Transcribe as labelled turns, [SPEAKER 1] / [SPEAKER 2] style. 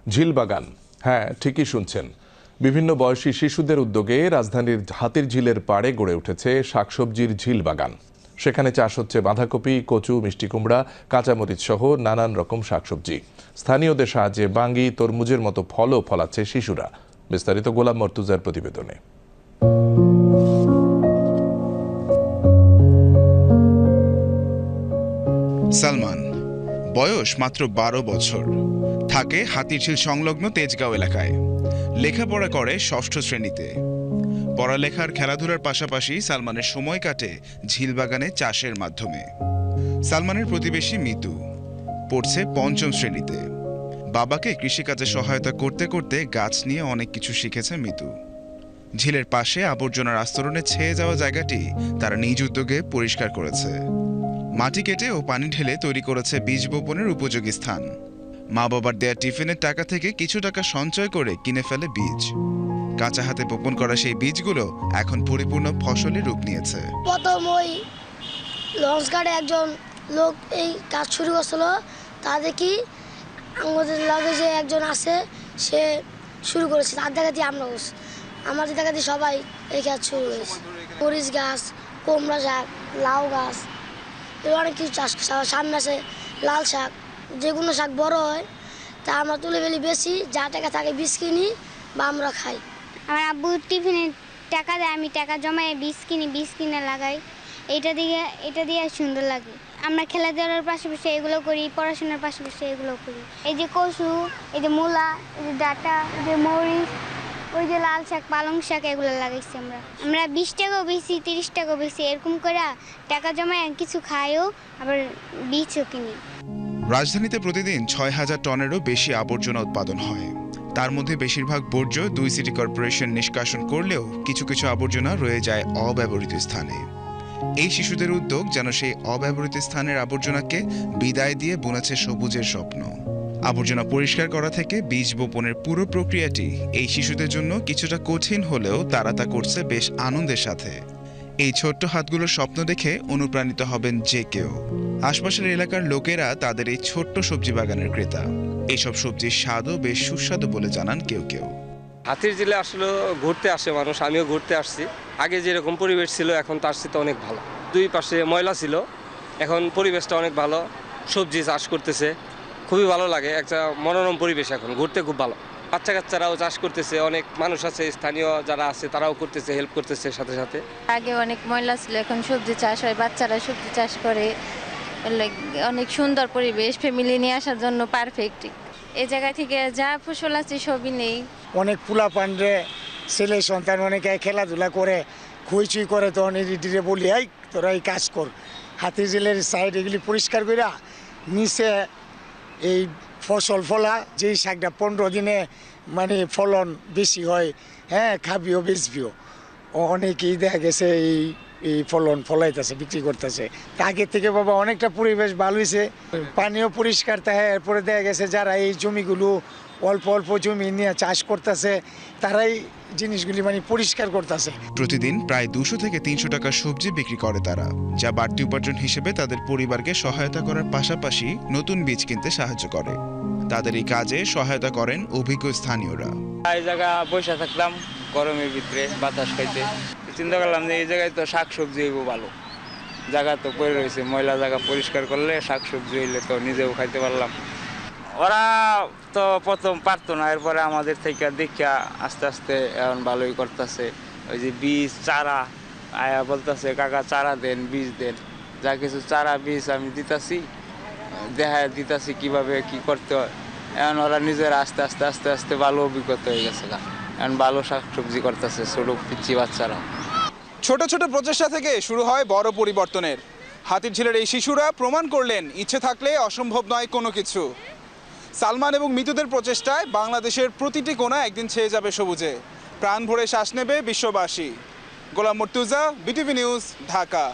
[SPEAKER 1] ঝিলবাগান। হ্যাঁ, ঠিকই শুনছেন। বিভিন্ন বয়সী শিশুদের উদ্যোগে রাজধানীর হাতিরঝিলের পাড়ে গড়ে উঠেছে শাকসবজির ঝিলবাগান। সেখানে চাষ হচ্ছে বাঁধাকপি, কচু, মিষ্টি কুমড়া, কাঁচামরিচ সহ নানান রকম শাকসবজি। স্থানীয়দের সাহায্যে বাঙ্গি, তরমুজের মতো ফলও ফলাচ্ছে শিশুরা। বিস্তারিত গোলাম মর্তুজার প্রতিবেদনে।
[SPEAKER 2] সালমান বয়স মাত্র 12 বছর, থাকে হাতিরঝিল সংলগ্ন তেজগাঁও এলাকায়। লেখাপড়া করে ষষ্ঠ শ্রেণীতে। পড়ালেখার খেলাধুলার পাশাপাশি সালমানের সময় কাটে ঝিলবাগানে চাষের মাধ্যমে। সালমানের প্রতিবেশী মিতু পড়ছে 5ম শ্রেণীতে। বাবাকে কৃষিকাজে সহায়তা করতে করতে গাছ নিয়ে অনেক কিছু শিখেছে মিতু। ঝিলের পাশে আবর্জনার আস্তরণে ছেয়ে যাওয়া জায়গাটি তারা নিজ উদ্যোগে পরিষ্কার করেছে। মাটি কেটে ও পানি ঢেলে তৈরি করেছে বীজ বপনের উপযোগী স্থান। মা বাবার দেয়া টিফিনের টাকা থেকে কিছু টাকা সঞ্চয় করে কিনে ফেলে বীজ। কাঁচা হাতে বপন করা সেই বীজগুলো এখন পরিপূর্ণ ফসলে রূপ নিয়েছে।
[SPEAKER 3] প্রথম ওই লঞ্চ ঘাটে একজন লোক এই কাজ শুরু করছিল, তা দেখি আমাদের লগে যে একজন আছে সে শুরু করেছে, তার দেখা দিয়ে আমরা আমাদের দেখা দিয়ে সবাই এই কাজ শুরু করেছে। মরিচ গাছ, কুমড়া শাক, লাউ গাছ, অনেক কিছু চাষ। সামনে আছে লাল শাক, যেগুলো শাক বড় হয় তা আমরা তুলে ফেলি, বেশি যা টাকা থাকে বীজ কিনি বা আমরা খাই।
[SPEAKER 4] আমার আব্বু টিফিনে টাকা দেয়, আমি টাকা জমাই বীজ কিনে লাগাই। এটা দিয়ে সুন্দর লাগে। আমরা খেলাধুলার পাশাপাশি এগুলো করি, পড়াশোনার পাশাপাশি এগুলো করি। এই যে কচু, এই যে মূলা, এই যে ডাঁটা, এই যে মরিচ, ওই যে লাল শাক, পালং শাক, এগুলো লাগাইছি আমরা 20 টাকাও বেশি, 30 টাকাও বেশি, এরকম করে টাকা জমায় কিছু খাইও, আবার বীজও কিনি।
[SPEAKER 2] রাজধানীতে প্রতিদিন 6,000 টনেরও বেশি আবর্জনা উৎপাদন হয়। তার মধ্যে বেশিরভাগ বর্জ্য 2 সিটি কর্পোরেশন নিষ্কাশন করলেও কিছু কিছু আবর্জনা রয়ে যায় অব্যবহৃত স্থানে। এই শিশুদের উদ্যোগ যেন সেই অব্যবহৃত স্থানের আবর্জনাকে বিদায় দিয়ে বুনেছে সবুজের স্বপ্ন। আবর্জনা পরিষ্কার করা থেকে বীজ বপনের পুরো প্রক্রিয়াটি এই শিশুদের জন্য কিছুটা কঠিন হলেও তারা তা করছে বেশ আনন্দের সাথে। এই ছোট্ট হাতগুলোর স্বপ্ন দেখে অনুপ্রাণিত হবেন যে কেউ। আশপাশের এলাকার লোকেরা তাদের এই ছোট্ট সবজি বাগানের ক্রেতা। এইসব সবজির স্বাদও বেশ সুস্বাদু বলে জানান কেউ কেউ।
[SPEAKER 5] হাতিরঝিলে আসলে ঘুরতে আসে মানুষ, আমিও ঘুরতে আসছি। আগে যেরকম পরিবেশ ছিল এখন তার চেয়ে অনেক ভালো। দুই পাশে ময়লা ছিল, এখন পরিবেশটা অনেক ভালো। সবজি চাষ করতেছে, খুবই ভালো লাগে। একটা মনোরম পরিবেশ, এখন ঘুরতে খুব ভালো। বাচ্চা কাচ্চারাও চাষ করতেছে, অনেক মানুষ আছে, স্থানীয় যারা আছে তারাও করতেছে, হেল্প করতেছে সাথে সাথে।
[SPEAKER 6] আগে অনেক ময়লা ছিল, এখন সবজি চাষ হয়, বাচ্চারা সবজি চাষ করে। অনেক সুন্দর পরিবেশ, ফ্যামিলি নিয়ে আসার জন্য পারফেক্ট। এই জায়গা থেকে যা ফসল আছে সবই নেই।
[SPEAKER 7] অনেক পোলা পান্ডে ছেলে সন্তান অনেকে খেলাধুলা করে, খুঁইচুই করে, তখন এদিকে বলি এই তোরা এই কাজ কর, হাতিরঝিলের সাইড এগুলি পরিষ্কার করে নিচে এই ফসল ফলা, যেই শাকটা 15 দিনে মানে ফলন বেশি হয়, হ্যাঁ খাবিও বেচবিও। অনেকেই দেখা গেছে এই ফলন ফলাইতেছে, বিক্রি করতেছে। আগের থেকে বাবা অনেকটা পরিবেশ ভালো হয়েছে, পানিও পরিষ্কার থাকে। এরপরে দেখা গেছে যারা এই জমিগুলো অল্প অল্প জমি নিয়ে চাষ করতেছে তারাই জিনিসগুলি মানে পরিষ্কার করতেছে।
[SPEAKER 2] প্রতিদিন প্রায় 200 থেকে 300 টাকা সবজি বিক্রি করে তারা, যা বাড়তি উপার্জন হিসেবে তাদের পরিবারকে সহায়তা করার পাশাপাশি নতুন বীজ কিনতে সাহায্য করে। তাদের এই কাজে সহায়তা করেন অভিজ্ঞ স্থানীয়রা।
[SPEAKER 8] এই জায়গা বসে থাকলাম গরমের ভিতরে বাতাস খাইতে, চিন্তা করলাম যে এই জায়গায় তো শাকসবজি হইব ভালো। জায়গা তো পড়ে রয়েছে, ময়লা জায়গা পরিষ্কার করলে শাকসবজি হইলে তো নিজেও খাইতে পারলাম। ওরা তো প্রথম পারতো না, এরপরে আমাদের থেকে দেখা আস্তে আস্তে এখন ভালোই করতেছে। ওই যে বীজ চারা আয়া বলতেছে কাকা চারা দেন, বীজ দেন। যা কিছু চারা বীজ আমি দিতাছি, দিতাছি কিভাবে কি করতে হয়। এখন ওরা নিজেরা আস্তে আস্তে আস্তে আস্তে ভালো অভিজ্ঞতা হয়ে গেছে, এখন ভালো শাকসবজি করতেছে ছোট পিচ্ছি বাচ্চারা।
[SPEAKER 9] ছোট ছোট প্রচেষ্টা থেকে শুরু হয় বড় পরিবর্তনের। হাতিরঝিলের এই শিশুরা প্রমাণ করলেন ইচ্ছে থাকলে অসম্ভব নয় কোনো কিছু। সালমান এবং মিতুদের প্রচেষ্টায় বাংলাদেশের প্রতিটি কোণা একদিন ছেয়ে যাবে সবুজে। প্রাণ ভরে শ্বাস নেবে বিশ্ববাসী। গোলাম মর্তুজা, বিটিভি নিউজ, ঢাকা।